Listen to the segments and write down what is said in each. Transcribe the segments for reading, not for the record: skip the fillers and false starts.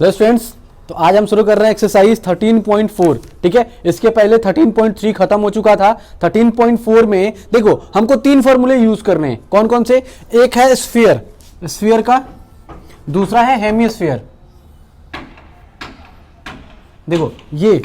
Students, तो आज हम शुरू कर रहे हैं एक्सरसाइज 13.4। ठीक है, इसके पहले 13.3 खत्म हो चुका था। 13.4 में देखो हमको तीन फॉर्मूले यूज करने हैं। कौन कौन से? एक है स्फीयर, स्फीयर का, दूसरा है हेमिस्फीयर। देखो ये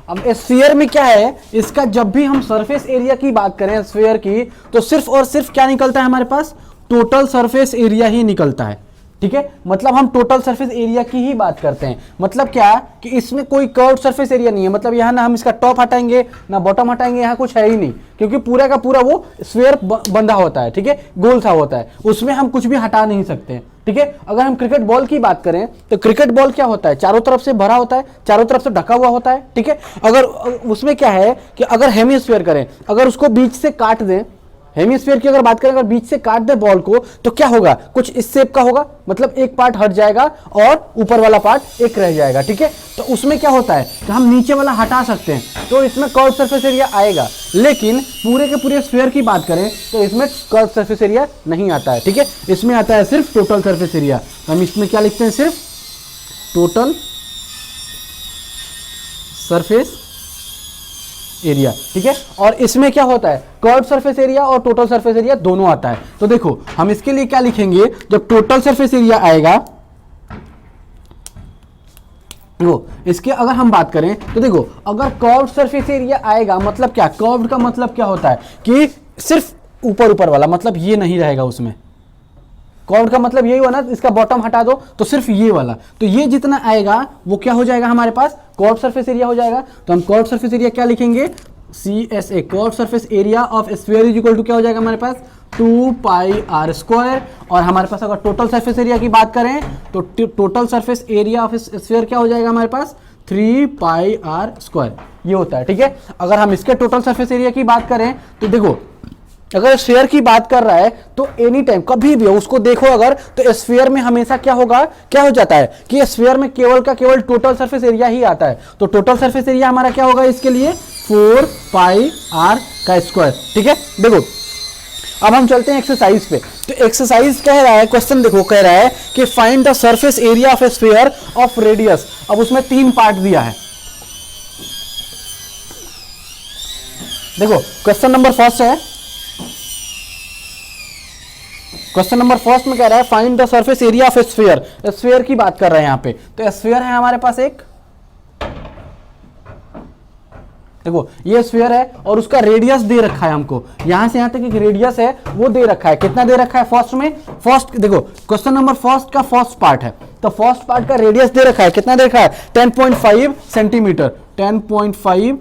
अब स्फीयर में क्या है, इसका जब भी हम सरफेस एरिया की बात करें स्फीयर की, तो सिर्फ और सिर्फ क्या निकलता है हमारे पास? टोटल सरफेस एरिया ही निकलता है। ठीक है, मतलब हम टोटल सरफेस एरिया की ही बात करते हैं। मतलब क्या कि इसमें कोई कर्व सरफेस एरिया नहीं है। मतलब यहाँ ना हम इसका टॉप हटाएंगे ना बॉटम हटाएंगे, यहाँ कुछ है ही नहीं, क्योंकि पूरा का पूरा वो स्फीयर बंधा होता है। ठीक है, गोल सा होता है, उसमें हम कुछ भी हटा नहीं सकते। ठीक है, अगर हम क्रिकेट बॉल की बात करें तो क्रिकेट बॉल क्या होता है? चारों तरफ से भरा होता है, चारों तरफ से ढका हुआ होता है। ठीक है, अगर उसमें क्या है कि अगर हेमिस्फीयर करें, अगर उसको बीच से काट दें, हेमिस्फीयर की अगर बात करें, अगर बीच से काट दे बॉल को, तो क्या होगा? कुछ इस शेप का होगा, मतलब एक पार्ट हट जाएगा और ऊपर वाला पार्ट एक रह जाएगा। ठीक है, तो उसमें क्या होता है कि हम नीचे वाला हटा सकते हैं, तो इसमें कर्व सरफेस एरिया आएगा। लेकिन पूरे के पूरे स्फीयर की बात करें तो इसमें कर्व सरफेस एरिया नहीं आता है। ठीक है, इसमें आता है सिर्फ टोटल सरफेस एरिया। तो हम इसमें क्या लिखते हैं? सिर्फ टोटल सरफेस एरिया। ठीक है, और इसमें क्या होता है? कर्व सरफेस एरिया और टोटल सरफेस एरिया दोनों आता है। तो देखो हम इसके लिए क्या लिखेंगे, जब टोटल सरफेस एरिया आएगा, देखो इसके अगर हम बात करें तो देखो अगर कर्व सरफेस एरिया आएगा, मतलब क्या? कर्व का मतलब क्या होता है कि सिर्फ ऊपर ऊपर वाला, मतलब ये नहीं रहेगा उसमें। कर्व का मतलब यही हुआ ना, इसका बॉटम हटा दो तो सिर्फ ये वाला, तो ये जितना आएगा वो क्या हो जाएगा हमारे पास? कर्व सरफेस एरिया हो जाएगा। तो हम कर्व सरफेस एरिया क्या लिखेंगे? CSA, curve surface area of sphere is equal to क्या हो जाएगा हमारे पास? 2 पाई आर स्क्वायर। और हमारे पास अगर टोटल सरफेस एरिया की बात करें तो total surface area of sphere क्या हो जाएगा हमारे पास? 3 पाई आर स्क्वायर, ये होता है। ठीक है, अगर हम इसके टोटल सरफेस एरिया की बात करें तो देखो अगर स्फीयर की बात कर रहा है तो एनी टाइम कभी भी उसको देखो अगर, तो स्फीयर में हमेशा क्या होगा, क्या हो जाता है कि स्फीयर में केवल का केवल टोटल सरफेस एरिया ही आता है। तो टोटल सरफेस एरिया हमारा क्या होगा इसके लिए? 4 पाई आर का स्क्वायर। ठीक है, देखो अब हम चलते हैं एक्सरसाइज पे। तो एक्सरसाइज कह रहा है, क्वेश्चन देखो कह रहा है कि find the surface area of a sphere of radius. अब उसमें 3 पार्ट दिया है। देखो क्वेश्चन नंबर फर्स्ट है, क्वेश्चन नंबर फर्स्ट में कह रहा है find the surface area of sphere. Sphere की बात कर रहे हैं यहाँ पे। तो स्फीयर है हमारे पास एक, देखो ये स्फीयर है और उसका रेडियस दे रखा है हमको, यहां से यहां तक एक रेडियस है वो दे रखा है। कितना दे रखा है फर्स्ट में? फर्स्ट देखो क्वेश्चन नंबर फर्स्ट का फर्स्ट पार्ट है, तो फर्स्ट पार्ट का रेडियस दे रखा है। कितना दे रखा है? 10.5 सेंटीमीटर, 10.5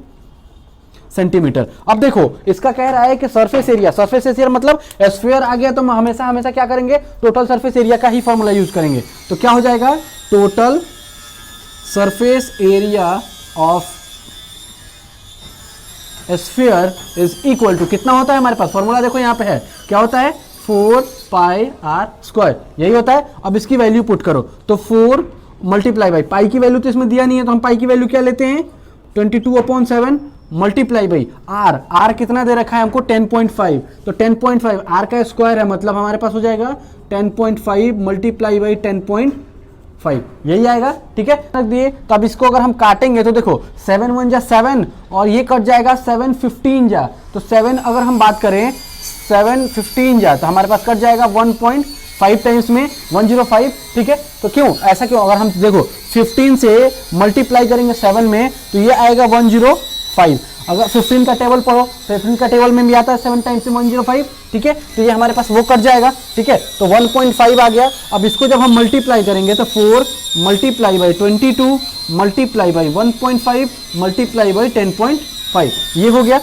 सेंटीमीटर। अब देखो इसका कह रहा है कि सरफेस एरिया, सरफेस एरिया मतलब स्फीयर आ गया तो हमेशा हमेशा क्या करेंगे? टोटल सरफेस एरिया का ही फॉर्मूला यूज करेंगे। तो क्या हो जाएगा? Total surface area of sphere is equal to, कितना होता है हमारे पास? फॉर्मूला देखो यहाँ पे है, क्या होता है? 4 पाई आर स्क्वायर, यही होता है। अब इसकी वैल्यू पुट करो तो 4 मल्टीप्लाई बाई, पाई की वैल्यू तो इसमें दिया नहीं है, तो हम पाई की वैल्यू क्या लेते हैं? 22/7 मल्टीप्लाई बाई आर। आर कितना दे रखा है हमको? 10.5, तो 10.5 आर का स्क्वायर है, मतलब हमारे पास हो जाएगा 10.5 मल्टीप्लाई बाई 10.5, यही आएगा। ठीक है, रख दिए। तो अब इसको अगर हम काटेंगे तो देखो 7 1 जा 7 और ये कट जाएगा 7 15 जा, तो 7 अगर हम बात करें 7 15 जा तो हमारे पास कट जाएगा 1.5 टाइम्स में 105। ठीक है, तो क्यों ऐसा क्यों? अगर हम देखो 15 से मल्टीप्लाई करेंगे 7 में तो ये आएगा 105। अगर 15 का टेबल पढ़ो, 15 का टेबल में भी आता है 7 टाइम्स से 105। ठीक है, तो ये हमारे पास वो कट जाएगा। ठीक है, तो 1.5 आ गया। अब इसको जब हम मल्टीप्लाई करेंगे तो 4 multiply by 22 multiply by 1.5 multiply by 10.5, ये हो गया।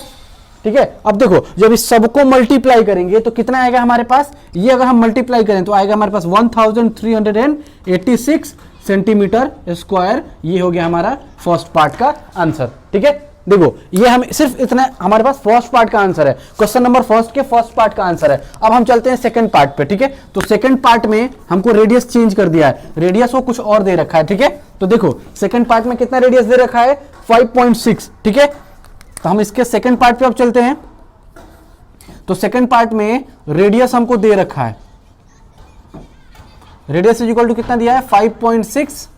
ठीक है, अब देखो जब इस सबको मल्टीप्लाई करेंगे तो कितना आएगा हमारे पास? ये अगर हम मल्टीप्लाई करें तो आएगा हमारे पास 1386 सेंटीमीटर स्क्वायर। ये हो गया हमारा फर्स्ट पार्ट का आंसर। ठीक है, देखो ये हम सिर्फ इतना हमारे पास फर्स्ट पार्ट का आंसर है, क्वेश्चन नंबर फर्स्ट के फर्स्ट पार्ट का आंसर है। अब हम चलते हैं सेकंड पार्ट पे। ठीक है, तो सेकंड पार्ट में हमको रेडियस चेंज कर दिया है, रेडियस को कुछ और दे रखा है। ठीक है, तो देखो सेकंड पार्ट में कितना रेडियस दे रखा है? 5.6। ठीक है, तो हम इसके सेकंड पार्ट पे अब चलते हैं। तो सेकंड पार्ट में रेडियस हमको दे रखा है, रेडियस इज इक्वल टू कितना दिया है? 5.6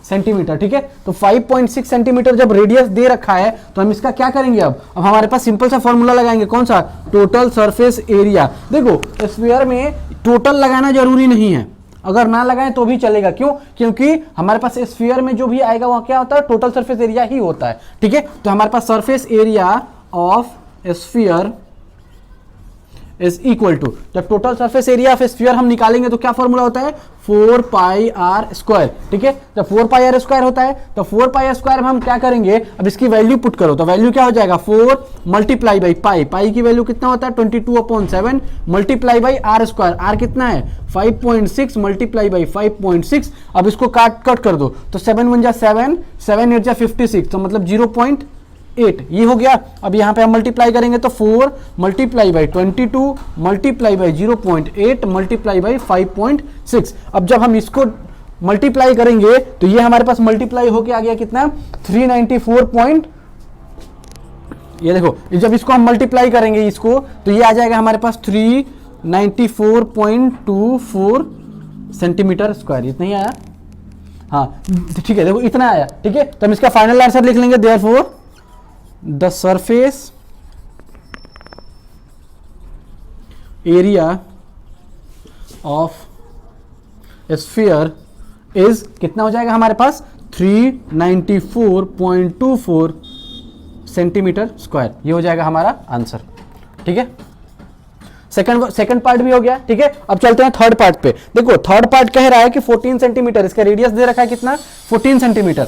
सेंटीमीटर, ठीक है। तो 5.6 सेंटीमीटर जब रेडियस दे रखा है तो हम इसका क्या करेंगे, अब हमारे पास सिंपल सा फॉर्मूला लगाएंगे, कौन सा, टोटल सरफेस एरिया। देखो स्फीयर में टोटल लगाना जरूरी नहीं है, अगर ना लगाएं तो भी चलेगा, क्यों, क्योंकि हमारे पास स्फीयर में जो भी आएगा वह क्या होता है, टोटल सरफेस एरिया ही होता है, ठीक है। तो हमारे पास surface area of sphere is equal to, जब total surface area of sphere हम निकालेंगे तो क्या फॉर्मूला होता है, 4 पाई आर स्क्वायर, ठीक है। जब 4 पाई आर स्क्वायर होता है तो 4 पाई आर स्क्वायर हम क्या करेंगे, अब इसकी वैल्यू पुट करो तो वैल्यू क्या हो जाएगा, 4 मल्टीप्लाई बाई पाई, पाई की वैल्यू कितना होता है 22/7 multiply by R square, R कितना है 5.6 मल्टीप्लाई बाई 5.6। अब इसको कट कर दो तो 7 1 जा 7, 7 8 जा 56, तो मतलब 0.8 ये हो गया। अब यहाँ पे हम मल्टीप्लाई करेंगे तो 4 multiply by 22 multiply by 0.8 multiply by 5.6। अब जब हम इसको मल्टीप्लाई करेंगे तो ये हमारे पास मल्टीप्लाई होके आ गया कितना, 394 ये देखो, जब इसको हम मल्टीप्लाई करेंगे इसको तो ये आ जाएगा हमारे पास 394.24 सेंटीमीटर स्क्वायर, इतना ही आया, हाँ ठीक है, देखो इतना आया, ठीक है। तो हम इसका फाइनल आंसर लिख लेंगे, therefore the surface area of sphere is कितना हो जाएगा हमारे पास 394.24 सेंटीमीटर स्क्वायर, ये हो जाएगा हमारा आंसर, ठीक है। सेकंड पार्ट भी हो गया, ठीक है। अब चलते हैं थर्ड पार्ट पे। देखो थर्ड पार्ट कह रहा है कि 14 सेंटीमीटर, इसका रेडियस दे रखा है कितना, 14 सेंटीमीटर।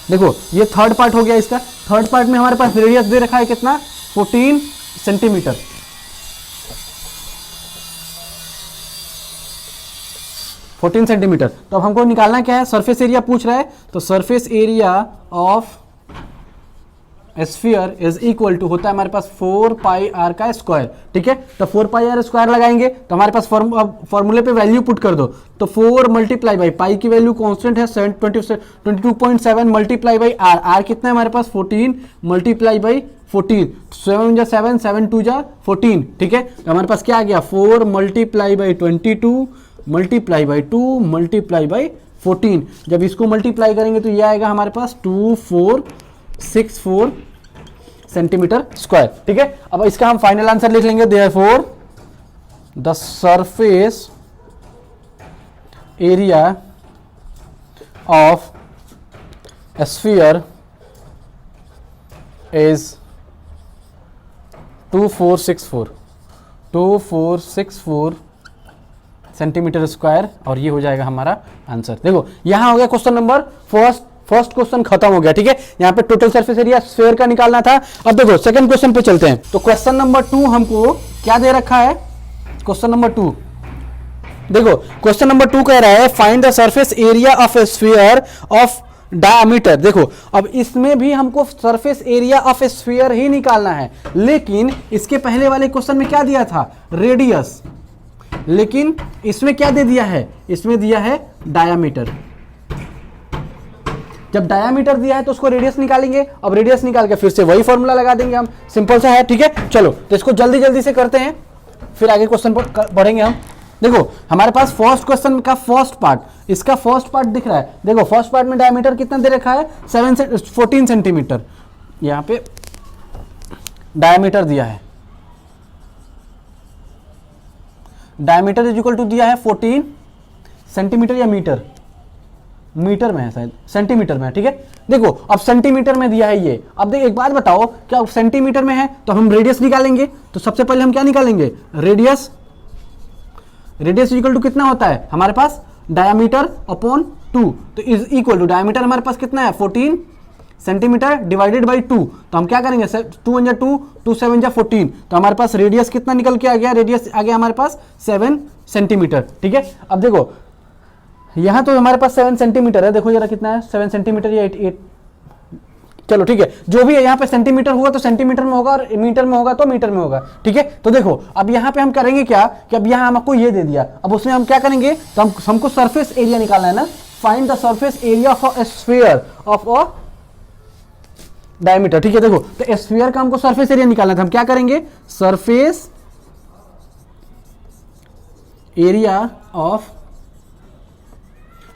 देखो ये थर्ड पार्ट हो गया इसका, थर्ड पार्ट में हमारे पास रेडियस दे रखा है कितना, 14 सेंटीमीटर। तो अब हमको निकालना क्या है, सरफेस एरिया पूछ रहा है, तो surface area of sphere is equal to होता है हमारे पास 4 पाई आर का स्क्वायर, ठीक है। तो 4 पाई आर स्क्वायर लगाएंगे तो हमारे पास फॉर्मूले पे वैल्यू पुट कर दो, तो 4 मल्टीप्लाई बाई पाई की वैल्यू कांस्टेंट है 22.7 मल्टीप्लाई बाई आर, आर कितना है हमारे पास 14 मल्टीप्लाई बाई 14, 7 जा 7, 7 2 जा 14, ठीक है। तो हमारे पास क्या आ गया, 4 multiply by 22 multiply by 2 multiply by 14। जब इसको मल्टीप्लाई करेंगे तो ये आएगा हमारे पास 2464 सेंटीमीटर स्क्वायर, ठीक है। अब इसका हम फाइनल आंसर लिख लेंगे, therefore the surface area of sphere is 2464 centimetre square, और ये हो जाएगा हमारा आंसर। देखो यहां हो गया क्वेश्चन नंबर फर्स्ट क्वेश्चन खत्म हो गया, ठीक है। यहाँ पे टोटल सरफेस एरिया स्फीयर का निकालना था। अब देखो सेकंड क्वेश्चन पे चलते हैं। तो क्वेश्चन नंबर 2 हमको क्या दे रखा है, क्वेश्चन नंबर 2 देखो, क्वेश्चन नंबर 2 कह रहा है find the surface area of a sphere of diameter. देखो अब इसमें भी हमको surface area of a sphere ही निकालना है, लेकिन इसके पहले वाले क्वेश्चन में क्या दिया था, रेडियस, लेकिन इसमें क्या दे दिया है, इसमें दिया है डायामीटर। जब डायामीटर दिया है तो उसको रेडियस निकालेंगे, अब रेडियस निकाल के फिर से वही फॉर्मूला लगा देंगे हम, सिंपल सा है, ठीक है। चलो तो इसको जल्दी जल्दी से करते हैं, फिर आगे क्वेश्चन पर बढ़ेंगे हम। देखो हमारे पास फर्स्ट क्वेश्चन का फर्स्ट पार्ट, इसका फर्स्ट पार्ट दिख रहा है। देखो फर्स्ट पार्ट में डायमीटर कितना दे रखा है, 14 सेंटीमीटर, यहां पे डायमीटर दिया है, डायमीटर इज इक्वल टू दिया है 14 सेंटीमीटर या मीटर, मीटर में है शायद, सेंटीमीटर में है, ठीक है। देखो अब सेंटीमीटर में दिया है ये, अब देख एक बात बताओ, क्या सेंटीमीटर में है तो हम रेडियस निकालेंगे, तो सबसे पहले हम क्या निकालेंगे, रेडियस, रेडियस इक्वल टू कितना होता है हमारे पास, डायमीटर अपॉन 2, तो इज इक्वल टू डायमीटर हमारे पास कितना है 14 सेंटीमीटर डिवाइडेड बाई 2, तो हम क्या करेंगे 2 1 जा 2, 2 7 जा 14, तो हमारे पास रेडियस कितना निकल के आ गया, रेडियस आ गया हमारे पास 7 सेंटीमीटर, ठीक है। अब देखो यहां तो हमारे पास 7 सेंटीमीटर है, देखो जरा कितना है 7 सेंटीमीटर या 8, चलो ठीक है, जो भी है यहाँ पे सेंटीमीटर हुआ तो सेंटीमीटर में होगा, और मीटर में होगा तो मीटर में होगा, ठीक है। तो देखो अब यहाँ पे हम करेंगे क्या कि अब यहाँ हमको ये दे दिया, अब उसमें हम क्या करेंगे, तो हमको सरफेस एरिया निकालना है ना, find the surface area of a sphere of a diameter, ठीक है। देखो तो स्फीयर का हमको सरफेस एरिया निकालना था, हम क्या करेंगे, surface area of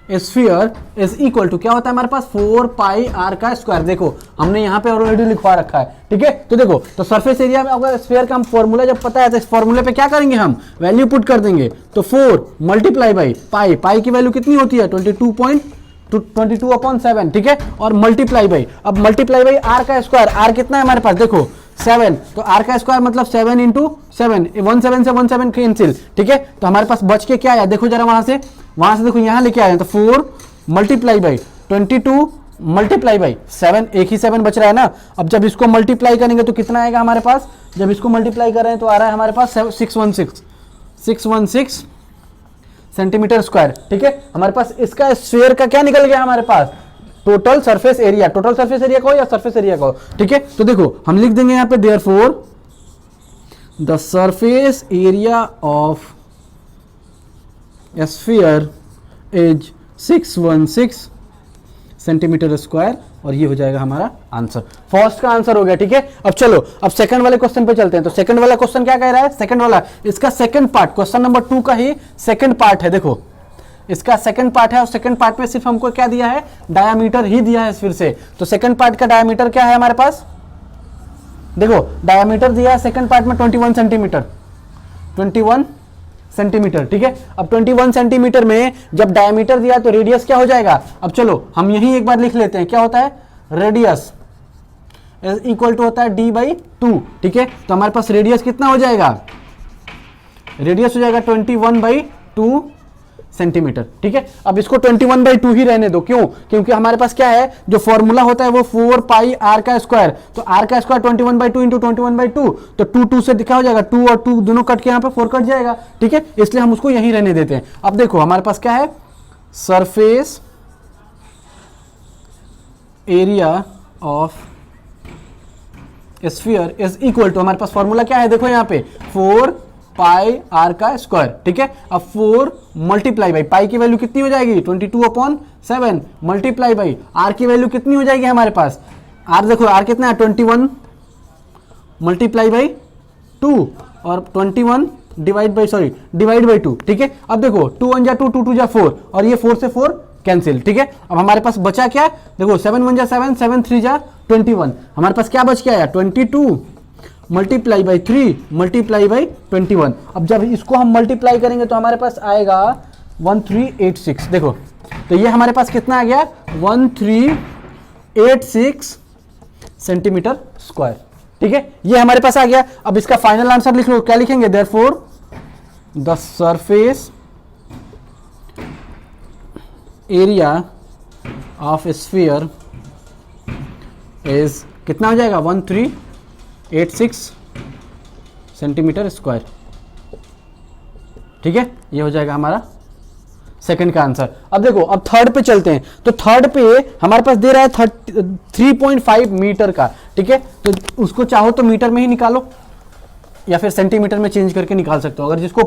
sphere is equal to क्या होता है हमारे पास 4 पाई आर का स्क्वायर। देखो हमने यहाँ पे ऑलरेडी लिखवा रखा है, ठीक है। तो देखो तो सरफेस एरिया में अगर स्फीयर का हम फॉर्मूला जब पता है तो इस फॉर्मूले पे क्या करेंगे, हम वैल्यू पुट कर देंगे। तो 4 मल्टीप्लाई बाई पाई, पाई की वैल्यू कितनी होती है 22.7, ठीक है। और मल्टीप्लाई बाई, अब मल्टीप्लाई बाई आर का स्क्वायर, आर कितना है हमारे पास देखो 7, तो आर का स्क्वायर मतलब 7 इंटू 7, 17 से 17 कैंसिल, ठीक है। तो हमारे पास बच के क्या आया देखो जरा, वहां से देखो यहाँ लेके आए हैं, तो 4 मल्टीप्लाई बाई 22 मल्टीप्लाई बाई 7, एक ही 7 बच रहा है ना। अब जब इसको मल्टीप्लाई करेंगे तो कितना आएगा हमारे पास, जब इसको मल्टीप्लाई कर रहे हैं तो आ रहा है हमारे पास 616 सेंटीमीटर स्क्वायर, ठीक है। हमारे पास इसका स्फीयर का क्या निकल गया हमारे पास, total surface area, total surface area को या सरफेस एरिया को, ठीक है। तो देखो हम लिख देंगे यहाँ पे therefore the surface area of sphere is 616 centimetre square, और ये हो जाएगा हमारा आंसर। फर्स्ट का आंसर हो गया, ठीक है। अब चलो अब सेकंड वाले क्वेश्चन पे चलते हैं। तो सेकंड वाला क्वेश्चन क्या कह रहा है, सेकंड वाला इसका सेकंड पार्ट, क्वेश्चन नंबर 2 का ही सेकंड पार्ट है। देखो इसका सेकंड पार्ट है और सेकंड पार्ट में सिर्फ हमको क्या दिया है, डायामीटर ही दिया है फिर से। तो सेकंड पार्ट का डायामीटर क्या है हमारे पास, देखो डायामीटर दिया है सेकंड पार्ट में 21 सेंटीमीटर, 21 सेंटीमीटर, ठीक है। अब 21 सेंटीमीटर में जब डायमीटर दिया तो रेडियस क्या हो जाएगा, अब चलो हम यही एक बार लिख लेते हैं, क्या होता है रेडियस इक्वल टू होता है d/2, ठीक है। तो हमारे पास रेडियस कितना हो जाएगा, रेडियस हो जाएगा 21/2 सेंटीमीटर, ठीक है। अब इसको 21/2 ही रहने दो, क्यों, क्योंकि हमारे पास क्या है जो फॉर्मूला होता है वो 4 पाई आर का स्क्वायर, तो आर का स्क्वायर 21/2 इंटू 21/2, तो 2 से दिखा हो जाएगा, 2 और 2 दोनों कट के यहाँ पे 4 कट जाएगा, ठीक है। इसलिए हम उसको यहीं रहने देते हैं। अब देखो हमारे पास क्या है, surface area of sphere is equal to, हमारे पास फॉर्मूला क्या है देखो यहाँ पे 4 पाई आर का स्क्वायर, ठीक है। अब 4 मल्टीप्लाई बाई पाई की वैल्यू कितनी हो जाएगी 22/7 मल्टीप्लाई बाई आर की वैल्यू कितनी हो जाएगी हमारे पास, आर देखो आर कितना है 21 मल्टीप्लाई बाई 2 और 21 डिवाइड बाई 2, ठीक है। अब देखो 2 1 जा 2, 2 2 जा 4 और ये 4 से 4 कैंसिल, ठीक है। अब हमारे पास बचा क्या, देखो 7 1 जा 7, 7 3 जा 21, हमारे पास क्या बच के आया 22 मल्टीप्लाई बाई 3 मल्टीप्लाई बाई 21। अब जब इसको हम मल्टीप्लाई करेंगे तो हमारे पास आएगा 1386, देखो तो ये हमारे पास कितना आ गया 1386 सेंटीमीटर स्क्वायर, ठीक है। ये हमारे पास आ गया। अब इसका फाइनल आंसर लिख लो, क्या लिखेंगे, therefore the surface area of sphere is कितना हो जाएगा 1386 सेंटीमीटर स्क्वायर, ठीक है। ये हो जाएगा हमारा सेकंड का आंसर। अब देखो अब थर्ड पे चलते हैं। तो थर्ड पे हमारे पास दे रहा है 3.5 मीटर का, ठीक है। तो उसको चाहो तो मीटर में ही निकालो या फिर सेंटीमीटर में चेंज करके निकाल सकते हो। अगर जिसको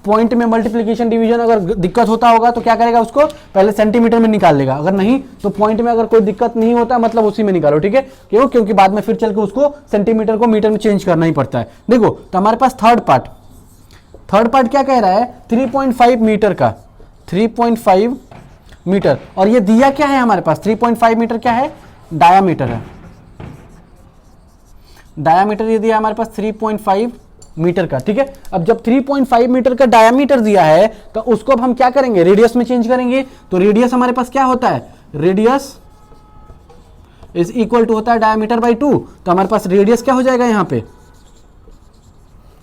पॉइंट में मल्टीप्लिकेशन डिवीजन अगर दिक्कत होता होगा तो क्या करेगा, उसको पहले सेंटीमीटर में निकाल लेगा, अगर नहीं तो पॉइंट में अगर कोई दिक्कत नहीं होता मतलब उसी में निकालो, ठीक है। क्यों, क्योंकि बाद में फिर चल के उसको सेंटीमीटर को मीटर में चेंज करना ही पड़ता है। देखो तो हमारे पास थर्ड पार्ट क्या कह रहा है 3.5 मीटर का, 3.5 मीटर, और ये दिया क्या है हमारे पास 3.5 मीटर क्या है, डायामीटर है, डायामीटर ये दिया हमारे पास 3.5 मीटर का, ठीक है। अब जब 3.5 मीटर का डायामीटर दिया है तो उसको अब हम क्या करेंगे, रेडियस में चेंज करेंगे। तो रेडियस हमारे पास क्या होता है, रेडियस इज इक्वल टू होता है डायामीटर बाई 2। तो हमारे पास रेडियस क्या हो जाएगा यहाँ पे,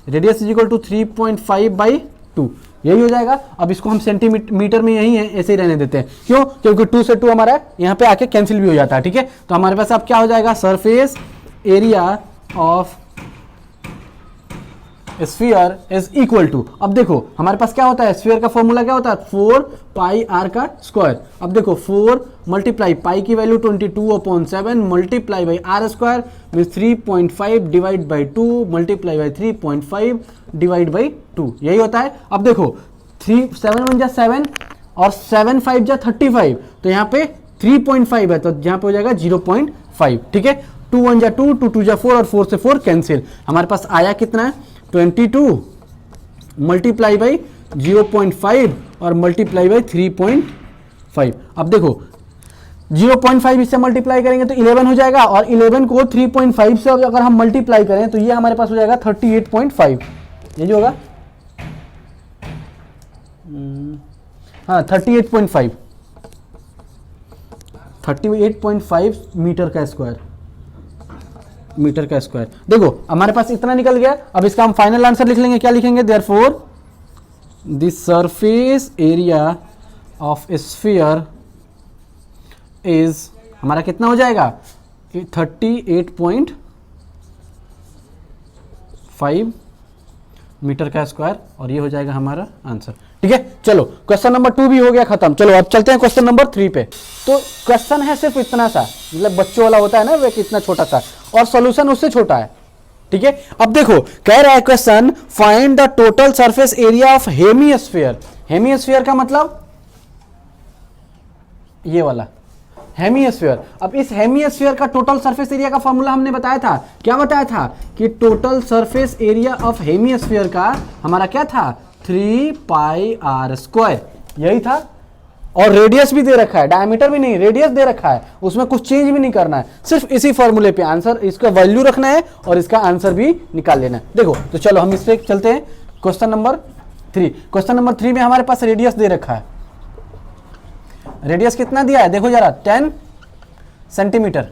रेडियस इज इक्वल टू 3.5/2, यही हो जाएगा। अब इसको हम सेंटीमीटर में यही है ऐसे ही रहने देते हैं, क्यों, क्योंकि 2 से 2 हमारा यहाँ पे आके कैंसिल भी हो जाता है, ठीक है। तो हमारे पास अब क्या हो जाएगा, surface area of sphere is equal to, अब देखो हमारे पास क्या होता है, स्फीयर का फॉर्मूला क्या होता है 4 पाई आर का स्क्वायर। अब देखो 4 मल्टीप्लाई पाई की value 22/7 multiply by R square mean 3.5 divide by 2 multiply by 3.5 divide by 2, यही होता है। अब देखो 7 1 जा 7 और 7 5 जा 35, तो यहाँ पे 3.5 है तो यहाँ पे हो जाएगा 0.5, ठीक है। 2 1 जा 2, 2 2 जा 4 और 4 से 4 कैंसिल, हमारे पास आया कितना है 22 मल्टीप्लाई बाई 0.5 और मल्टीप्लाई बाई 3.5। अब देखो 0.5 इससे मल्टीप्लाई करेंगे तो 11 हो जाएगा, और 11 को 3.5 से अगर हम मल्टीप्लाई करें तो ये हमारे पास हो जाएगा 38.5। ये जो होगा हाँ 38.5 मीटर का स्क्वायर, मीटर का स्क्वायर। देखो हमारे पास इतना निकल गया। अब इसका हम फाइनल आंसर लिख लेंगे। क्या लिखेंगे? Therefore the surface area of sphere is, हमारा कितना हो जाएगा? 38.5 मीटर का स्क्वायर, और ये हो जाएगा हमारा आंसर। ठीक है, चलो क्वेश्चन नंबर 2 भी हो गया खत्म। चलो अब चलते हैं क्वेश्चन नंबर 3 पे। तो क्वेश्चन है सिर्फ इतना सा, मतलब बच्चों वाला होता है ना, वे कितना छोटा सा, और सॉल्यूशन उससे छोटा है। ठीक है, अब देखो कह रहा है question, find the total surface area of hemisphere. Hemisphere का मतलब ये वाला हेमिस्फीयर। अब इस हेमिस्फीयर का टोटल सरफेस एरिया का फॉर्मूला हमने बताया था। क्या बताया था? कि total surface area of hemisphere का हमारा क्या था? 3πr²। यही था, और रेडियस भी दे रखा है, डायमीटर भी नहीं, रेडियस दे रखा है, उसमें कुछ चेंज भी नहीं करना है, सिर्फ इसी फॉर्मूले पे आंसर, इसका वैल्यू रखना है और इसका आंसर भी निकाल लेना है। देखो तो चलो हम इस पे चलते हैं। Question number 3। क्वेश्चन नंबर 3 में हमारे पास रेडियस दे रखा है। रेडियस कितना दिया है? देखो जरा, 10 सेंटीमीटर,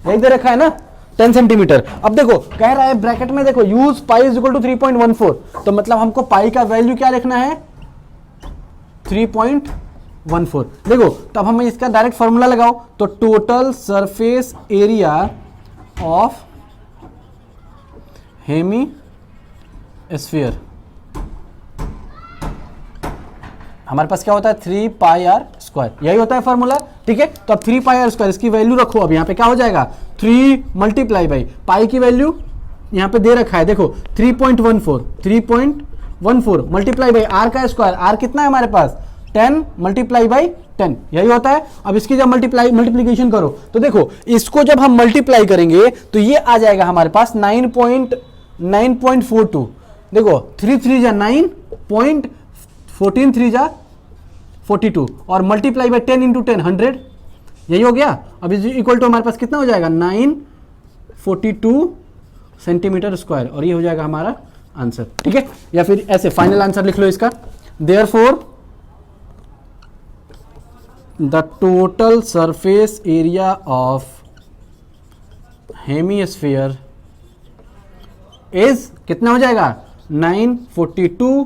यही दे रखा है ना, 10 सेंटीमीटर। अब देखो कह रहा है ब्रैकेट में, देखो use pi is equal to 3.14, तो मतलब हमको पाई का वैल्यू क्या लिखना है? 3.14। देखो तब हम इसका डायरेक्ट फॉर्मूला लगाओ, तो total surface area of hemisphere हमारे पास क्या होता है? 3πr², यही होता है फॉर्मूला। ठीक है, तो अब 3πr², इसकी वैल्यू रखो। अब यहाँ पे क्या हो जाएगा? 3 मल्टीप्लाई बाई पाई की वैल्यू यहाँ पे दे रखा है, देखो 3.14 मल्टीप्लाई बाई आर का स्क्वायर। आर कितना है हमारे पास? 10 मल्टीप्लाई बाई 10, यही होता है। अब इसकी जब मल्टीप्लीकेशन करो तो देखो इसको जब हम मल्टीप्लाई करेंगे तो ये आ जाएगा हमारे पास 9.42। देखो 3 3 जा 9, 14 3 जा 42, और मल्टीप्लाई बाई 10 इंटू 10 100, यही हो गया। अब इज इक्वल टू हमारे पास कितना हो जाएगा? 942 सेंटीमीटर स्क्वायर, और ये हो जाएगा हमारा आंसर। ठीक है, या फिर ऐसे फाइनल आंसर लिख लो इसका। Therefore the total surface area of hemisphere is कितना हो जाएगा? 942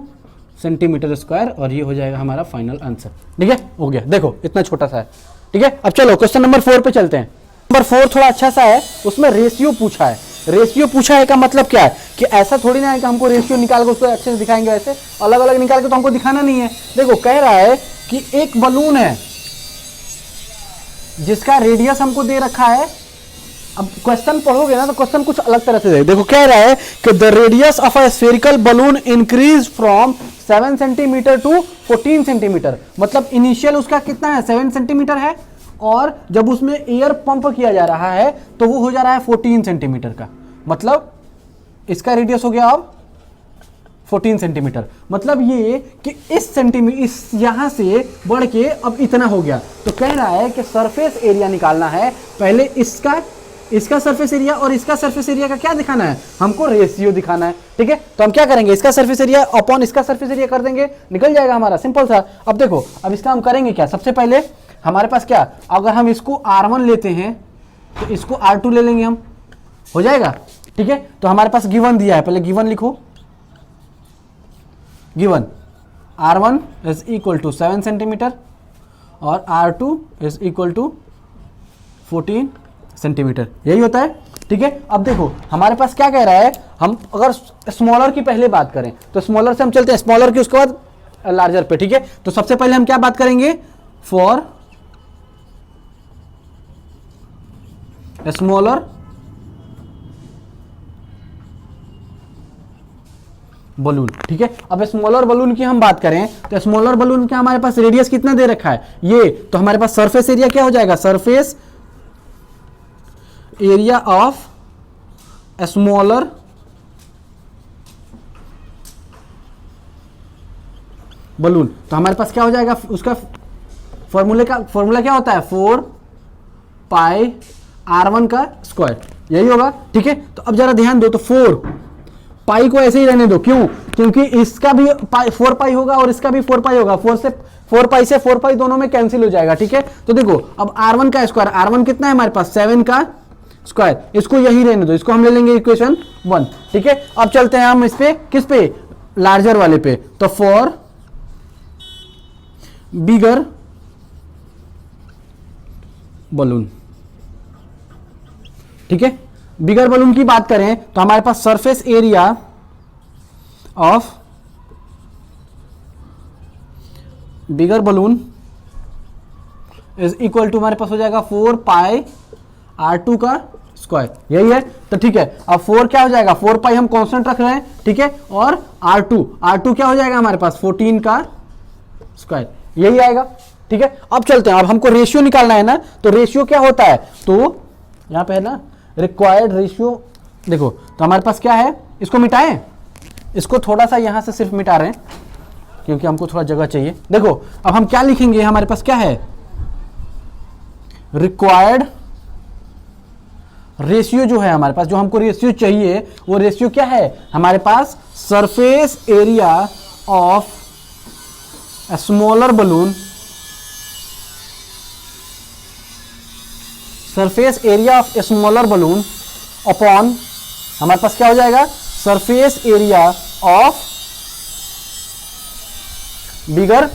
सेंटीमीटर स्क्वायर, और ये हो जाएगा हमारा फाइनल आंसर। ठीक है, हो गया। देखो इतना छोटा सा है। ठीक है, अब चलो क्वेश्चन नंबर 4 पे चलते हैं। नंबर 4 थोड़ा अच्छा सा है, उसमें रेशियो पूछा है। रेशियो पूछा है का मतलब क्या है? कि ऐसा थोड़ी ना है कि हमको रेशियो निकाल के उसको अच्छे से दिखाएंगे, ऐसे अलग अलग निकाल के तो हमको दिखाना नहीं है। देखो कह रहा है कि एक बलून है जिसका रेडियस हमको दे रखा है। अब क्वेश्चन पढ़ोगे ना तो क्वेश्चन कुछ अलग तरह से देखो, कह रहा है कि the radius of a spherical balloon increase from 7 centimetre to 14 centimetre. मतलब इनिशियल उसका कितना है? 7 सेंटीमीटर है, और जब उसमें एयर पंप किया जा रहा है तो वो हो जा रहा है 14 सेंटीमीटर का। मतलब इसका रेडियस हो गया अब 14 सेंटीमीटर। मतलब ये कि इस यहां से बढ़ के अब इतना हो गया। तो कह रहा है कि सरफेस एरिया निकालना है, पहले इसका सरफेस एरिया और इसका सरफेस एरिया का क्या दिखाना है? हमको रेशियो दिखाना है। ठीक है, तो हम क्या करेंगे? इसका सरफेस एरिया अपॉन इसका सरफेस एरिया कर देंगे, निकल जाएगा हमारा, सिंपल सा। अब देखो अब इसका हम करेंगे क्या? सबसे पहले हमारे पास क्या, अगर हम इसको R1 लेते हैं तो इसको R2 ले लेंगे हम, हो जाएगा। ठीक है, तो हमारे पास गिवन दिया है, पहले गिवन लिखो। Given R1 is equal to 7 centimetre और R2 is equal to 14 centimetre, यही होता है। ठीक है, अब देखो हमारे पास क्या कह रहा है, हम अगर स्मॉलर की पहले बात करें तो स्मॉलर से हम चलते हैं स्मॉलर की, उसके बाद लार्जर पे। ठीक है, तो सबसे पहले हम क्या बात करेंगे? For smaller balloon. ठीक है, अब स्मॉलर बलून की हम बात करें तो स्मॉलर बलून का हमारे पास रेडियस कितना दे रखा है? ये, तो हमारे पास सरफेस एरिया क्या हो जाएगा? Surface area of smaller balloon. तो हमारे पास क्या हो जाएगा, उसका फॉर्मूला क्या होता है, 4 पाई R1 का स्क्वायर, यही होगा। ठीक है, तो अब जरा ध्यान दो, तो 4 पाई को ऐसे ही रहने दो, क्यों, क्योंकि इसका भी 4 पाई होगा और इसका भी 4 पाई होगा, 4 पाई से 4 पाई दोनों में कैंसिल हो जाएगा। ठीक है, तो देखो अब R1 का स्क्वायर, R1 कितना है हमारे पास, 7 का स्क्वायर, इसको यही रहने दो, इसको हम ले लेंगे इक्वेशन 1। ठीक है, अब चलते हैं हम इस पे, किस पे, लार्जर वाले पे। तो फॉर बिगर बलून, ठीक है, बिगर बलून की बात करें तो हमारे पास surface area of bigger balloon is equal to हमारे पास हो जाएगा 4 पाई R2 का स्क्वायर, यही है। तो ठीक है, अब 4 क्या हो जाएगा, 4 पाई हम कांस्टेंट रख रहे हैं। ठीक है, और R2 क्या हो जाएगा हमारे पास, 14 का स्क्वायर, यही आएगा। ठीक है, अब चलते हैं, अब हमको रेशियो निकालना है ना, तो रेशियो क्या होता है, तो यहां पे है ना रिक्वायर्ड रेशियो, देखो तो हमारे पास क्या है, इसको मिटाएं, इसको थोड़ा सा यहां से सिर्फ मिटा रहे हैं क्योंकि हमको थोड़ा जगह चाहिए। देखो अब हम क्या लिखेंगे, हमारे पास क्या है, रिक्वायर्ड रेशियो जो है हमारे पास, जो हमको रेशियो चाहिए वो रेशियो क्या है हमारे पास, surface area of a smaller balloon, surface area of a smaller balloon upon, हमारे पास क्या हो जाएगा, surface area of bigger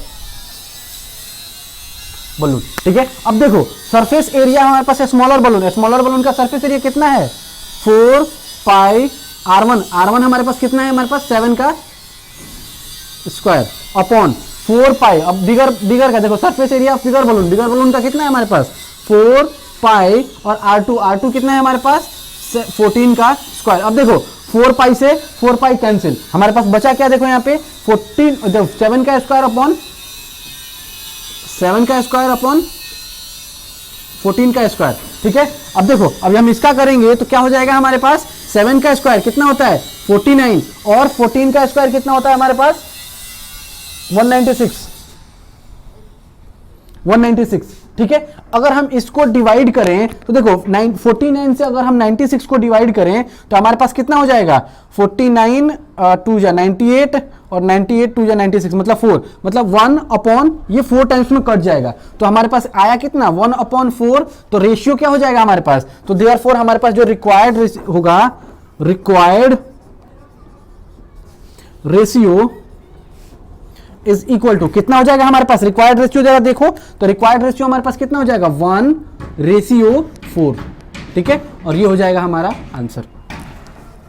balloon. ठीक है, अब देखो सरफेस एरिया हमारे पास स्मॉलर बलून है, स्मॉलर बलून का सरफेस एरिया कितना है, 4 पाई R1 हमारे पास कितना है, हमारे पास 7 का स्क्वायर अपॉन 4 पाई, अब बिगर का देखो surface area of bigger balloon का कितना है हमारे पास, 4 पाई और R2 कितना है हमारे पास, 14 का स्क्वायर। अब देखो 4 पाई से 4 पाई कैंसिल, हमारे पास बचा क्या, देखो यहाँ पे 7 का स्क्वायर अपॉन 14 का स्क्वायर। ठीक है, अब देखो अब हम इसका करेंगे तो क्या हो जाएगा हमारे पास, 7 का स्क्वायर कितना होता है 49 और 14 का स्क्वायर कितना होता है हमारे पास 196। ठीक है, अगर हम इसको डिवाइड करें तो देखो 49 से अगर हम 96 को डिवाइड करें तो हमारे पास कितना हो जाएगा, 49 2 जा 98 और 98 2 जा 96 मतलब 4, मतलब 1 अपॉन ये 4 टाइम्स में कट जाएगा, तो हमारे पास आया कितना 1/4। तो रेशियो क्या हो जाएगा हमारे पास, तो देयरफॉर हमारे पास जो रिक्वायर्ड होगा, required ratio is equal to कितना हो जाएगा हमारे पास, रिक्वायर्ड रेशियो जरा देखो, तो रिक्वायर्ड रेशियो हमारे पास कितना हो जाएगा 1/4। ठीक है, और ये हो जाएगा हमारा आंसर।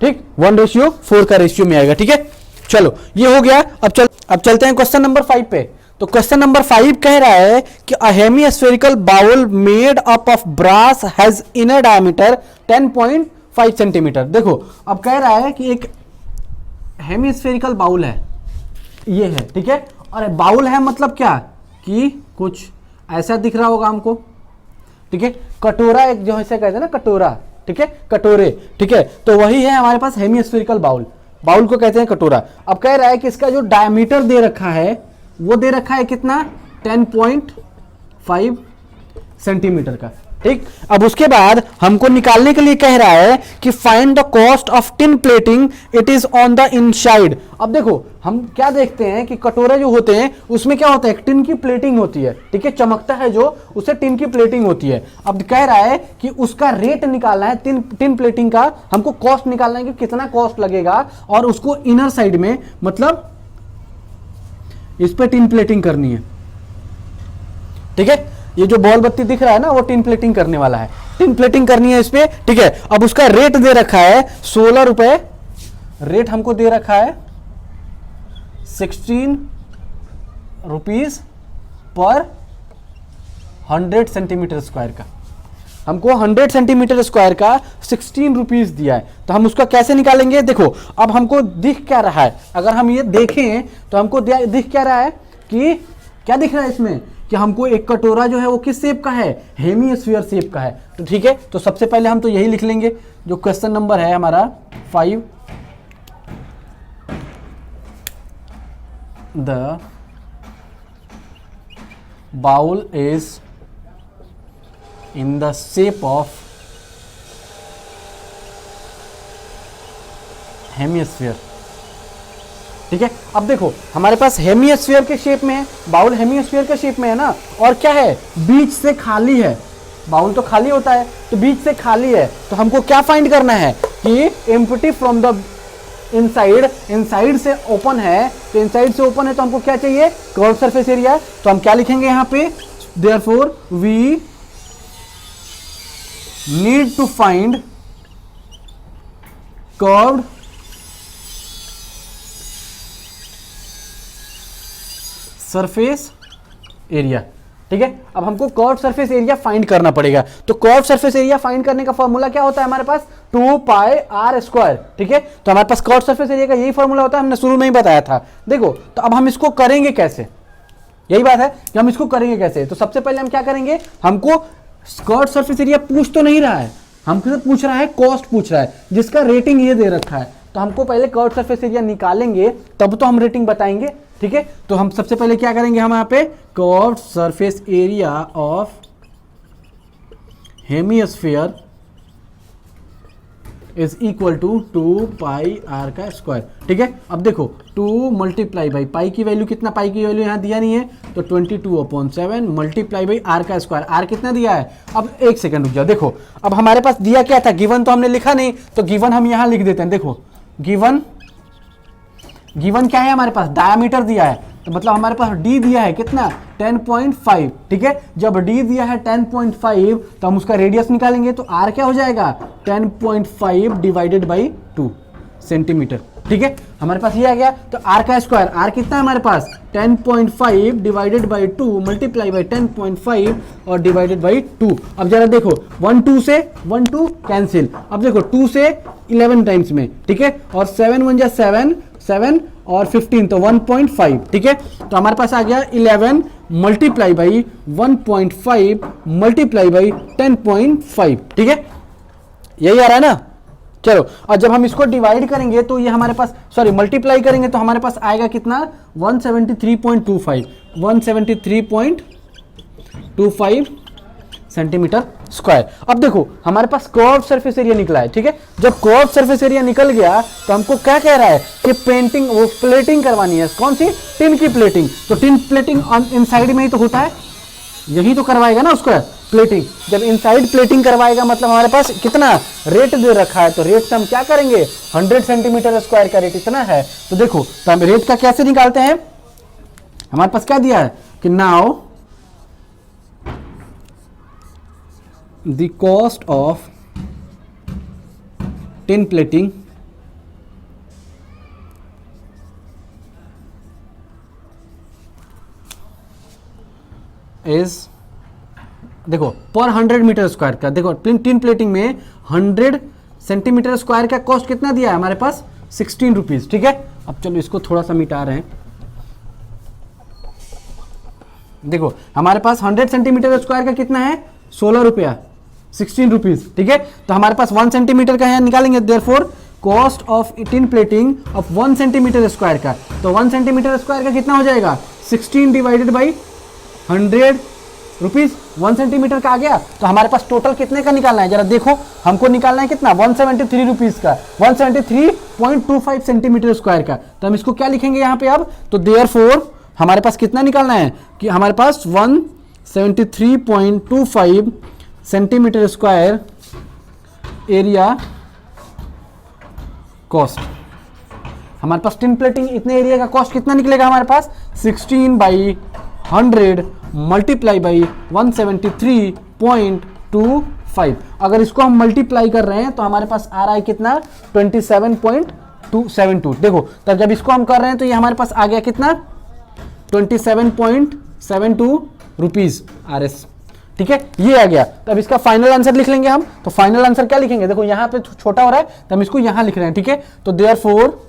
ठीक, 1/4 का रेशियो में आएगा। ठीक है, चलो ये हो गया। अब चलते हैं क्वेश्चन नंबर 5 पे। तो क्वेश्चन नंबर 5 कह रहा है कि a hemispherical bowl made up of brass has inner diameter 10.5 centimetre. देखो अब कह रहा है कि एक हेमीस्फेरिकल बाउल है, ये है। ठीक है, और बाउल है मतलब क्या, कि कुछ ऐसा दिख रहा होगा हमको। ठीक है, कटोरा एक जो ऐसे कहते हैं ना, कटोरा, ठीक है, कटोरे। ठीक है, तो वही है हमारे पास हेमीस्फेरिकल बाउल, बाउल को कहते हैं कटोरा। अब कह रहा है कि इसका जो डायमीटर दे रखा है वो दे रखा है कितना, 10.5 सेंटीमीटर का। ठीक, अब उसके बाद हमको निकालने के लिए कह रहा है कि find the cost of tin plating, it is on the inside. अब देखो हम क्या देखते हैं कि कटोरे जो होते हैं उसमें क्या होता है, टिन की प्लेटिंग होती है। ठीक है, चमकता है जो, उससे टिन की प्लेटिंग होती है। अब कह रहा है कि उसका रेट निकालना है, टिन प्लेटिंग का हमको कॉस्ट निकालना है कि कितना कॉस्ट लगेगा, और उसको इनर साइड में मतलब इस पे टिन प्लेटिंग करनी है। ठीक है, ये जो बॉल बत्ती दिख रहा है ना, वो टिन प्लेटिंग करने वाला है, टिन प्लेटिंग करनी है इस पे। ठीक है, अब उसका रेट दे रखा है 16 रुपए, रेट हमको दे रखा है 16 रुपीज पर 100 सेंटीमीटर स्क्वायर का। हमको 100 सेंटीमीटर स्क्वायर का 16 रुपीज दिया है, तो हम उसका कैसे निकालेंगे। देखो अब हमको दिख क्या रहा है, अगर हम ये देखें तो हमको दिख क्या रहा है, कि क्या दिख रहा है इसमें, कि हमको एक कटोरा जो है वो किस शेप का है, हेमीस्फीयर शेप का है। तो ठीक है, तो सबसे पहले हम तो यही लिख लेंगे जो क्वेश्चन नंबर है हमारा 5, the bowl is in the shape of hemisphere. ठीक है, अब देखो हमारे पास हेमिस्फीयर के शेप में है, बाउल हेमिस्फीयर के शेप में है ना, और क्या है, बीच से खाली है। बाउल तो खाली होता है, तो बीच से खाली है, तो हमको क्या फाइंड करना है कि empty from the inside, inside से ओपन है, तो इनसाइड से ओपन है तो हमको क्या चाहिए, कर्व सरफेस एरिया। तो हम क्या लिखेंगे यहाँ पे, therefore we need to find curved surface area. ठीक है, अब हमको कर्व सरफेस एरिया फाइंड करना पड़ेगा। तो कर्व सरफेस एरिया फाइंड करने का फॉर्मूला क्या होता है हमारे पास, 2 पाई आर स्क्वायर। ठीक है, तो हमारे पास कर्व सरफेस एरिया का यही फॉर्मूला होता है, हमने शुरू में ही बताया था। देखो तो अब हम इसको करेंगे कैसे, यही बात है कि हम इसको करेंगे कैसे। तो सबसे पहले हम क्या करेंगे, हमको कर्व सरफेस एरिया पूछ तो नहीं रहा है, हमको पूछ रहा है कॉस्ट पूछ रहा है, जिसका रेटिंग ये दे रखा है। तो हमको पहले कर्व सरफेस एरिया निकालेंगे, तब तो हम रेटिंग बताएंगे। ठीक है, तो हम सबसे पहले क्या करेंगे, हम यहाँ पे curve surface area of hemisphere is equal to 2 pi R का स्क्वायर। ठीक है, अब देखो 2 मल्टीप्लाई बाई पाई की वैल्यू कितना, पाई की वैल्यू यहाँ दिया नहीं है, तो 22/7 मल्टीप्लाई बाई आर का स्क्वायर। आर कितना दिया है, अब एक सेकंड रुक जाओ, देखो अब हमारे पास दिया क्या था, गिवन तो हमने लिखा नहीं, तो गिवन हम यहाँ लिख देते हैं। देखो गिवन क्या है हमारे पास, डायामीटर दिया है, तो मतलब हमारे पास डी दिया है कितना, 10.5। ठीक है, जब डी दिया है 10.5 तो हम उसका रेडियस निकालेंगे, तो आर क्या हो जाएगा, 10.5 डिवाइडेड बाई 2 सेंटीमीटर। ठीक है, हमारे पास ये आ गया। तो आर का स्क्वायर, आर कितना है हमारे पास, 10.5 डिवाइडेड बाई 2 मल्टीप्लाई बाई 10.5 और डिवाइडेड बाई 2। अब जरा देखो 1 2 से 1 2 कैंसिल, अब देखो 2 से 11 टाइम्स में। ठीक है, और 7 1 7 7 और 15 तो 1.5। ठीक है, तो हमारे पास आ गया 11 मल्टीप्लाई बाई 1.5 मल्टीप्लाई बाई 10.5। ठीक है, यही आ रहा है ना। चलो, और जब हम इसको डिवाइड करेंगे तो ये हमारे पास, सॉरी मल्टीप्लाई करेंगे तो हमारे पास आएगा कितना, 173.25 173.25 सेंटीमीटर स्क्वायर। अब देखो हमारे पास कर्व सरफेस एरिया निकला है। ठीक है, जब कर्व सरफेस एरिया निकल गया तो हमको क्या कह रहा है कि पेंटिंग, वो प्लेटिंग करवानी है, कौन सी, टिन की प्लेटिंग। तो टिन प्लेटिंग इनसाइड में ही तो होता है, यही तो करवाएगा ना उसको प्लेटिंग। जब इनसाइड प्लेटिंग करवाएगा मतलब हमारे पास कितना रेट दे रखा है, तो रेट से हम क्या करेंगे, 100 सेंटीमीटर स्क्वायर का रेट इतना है। तो देखो तो हम रेट का कैसे निकालते हैं, हमारे पास क्या दिया है कि now the cost of tin plating is, देखो पर 100 मीटर स्क्वायर का, देखो टिन प्लेटिंग में 100 सेंटीमीटर स्क्वायर का कॉस्ट कितना दिया है हमारे पास, 16 रुपीज। ठीक है, अब चलो इसको थोड़ा सा मिटा रहे हैं। देखो हमारे पास 100 सेंटीमीटर स्क्वायर का कितना है, 16 रुपया, 16 रुपीज। ठीक है, तो हमारे पास 1 सेंटीमीटर का यहाँ निकालेंगे, therefore cost of tin plating of 1 centimetre square का, तो 1 सेंटीमीटर स्क्वायर का कितना हो जाएगा, 16 डिवाइडेड बाई 100 रुपीज। 1 सेंटीमीटर का आ गया। तो हमारे पास टोटल कितने का निकालना है, जरा देखो, हमको निकालना है कितना, 173 रुपीज का, 173.25 सेंटीमीटर स्क्वायर का। तो हम इसको क्या लिखेंगे यहाँ पे अब, तो देयरफॉर हमारे पास कितना निकालना है कि हमारे पास 173.25 सेंटीमीटर स्क्वायर एरिया कॉस्ट। हमारे पास टिन प्लेटिंग इतने एरिया का कॉस्ट कितना निकलेगा हमारे पास, 16/100 मल्टीप्लाई बाई 173.25। अगर इसको हम मल्टीप्लाई कर रहे हैं तो हमारे पास आ रहा है कितना, 27.272। देखो तब जब इसको हम कर रहे हैं तो ये हमारे पास आ गया कितना, 27.72 रुपीज RS। ठीक है, ये आ गया। तब इसका फाइनल आंसर लिख लेंगे हम। तो फाइनल आंसर क्या लिखेंगे, देखो यहां पे छोटा हो रहा है तो हम इसको यहां लिख रहे हैं। ठीक है, तो therefore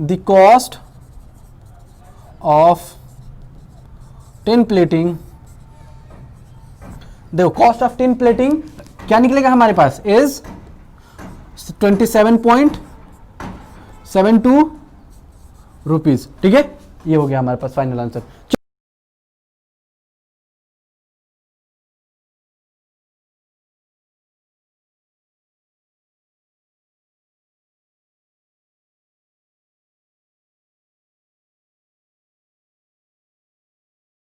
the cost of tin plating, देखो कॉस्ट ऑफ टिन प्लेटिंग क्या निकलेगा हमारे पास, इज 27.72 रुपीज। ठीक है, ये हो गया हमारे पास फाइनल आंसर।